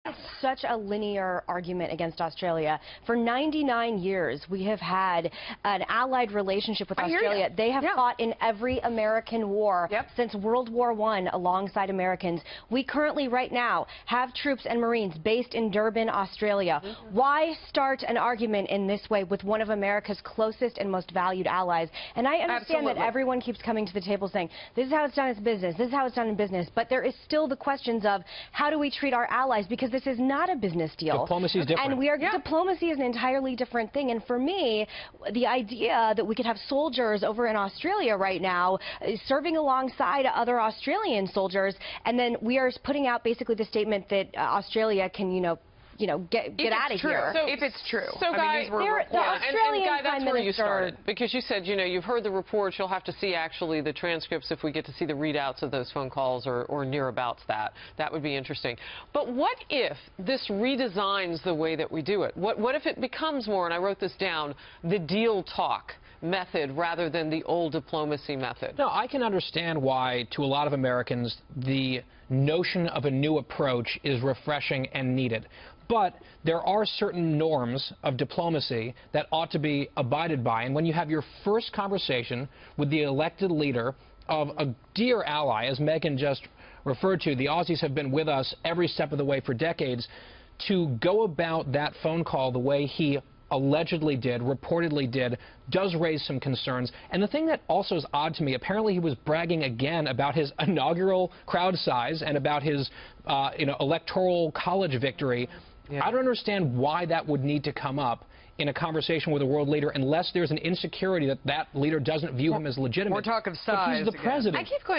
It's such a linear argument against Australia. For 99 years, we have had an allied relationship with Australia. They have fought in every American war since World War I alongside Americans. We currently, right now, have troops and Marines based in Durban, Australia. Why start an argument in this way with one of America's closest and most valued allies? And I understand that everyone keeps coming to the table saying, this is how it's done in business, this is how it's done in business. But there is still the questions of how do we treat our allies? Because this is not a business deal. Diplomacy is different. And diplomacy is an entirely different thing. And for me, the idea that we could have soldiers over in Australia right now serving alongside other Australian soldiers, and then we are putting out basically the statement that Australia can, get out of here. So, if it's true. So, Guy, the Australian Guy, that's where you started. Minister, because you said, you've heard the reports. You'll have to see actually the transcripts if we get to see the readouts of those phone calls or near abouts that. That would be interesting. But what if this redesigns the way that we do it? What if it becomes more, and I wrote this down, the deal talk method rather than the old diplomacy method? No, I can understand why, to a lot of Americans, the notion of a new approach is refreshing and needed. But there are certain norms of diplomacy that ought to be abided by. And when you have your first conversation with the elected leader of a dear ally, as Megan just referred to, the Aussies have been with us every step of the way for decades, to go about that phone call the way he allegedly did, reportedly did, does raise some concerns. And the thing that also is odd to me, apparently he was bragging again about his inaugural crowd size and about his electoral college victory. I don't understand why that would need to come up in a conversation with a world leader unless there's an insecurity that that leader doesn't view him as legitimate. We're talking size. But he's the president. I keep going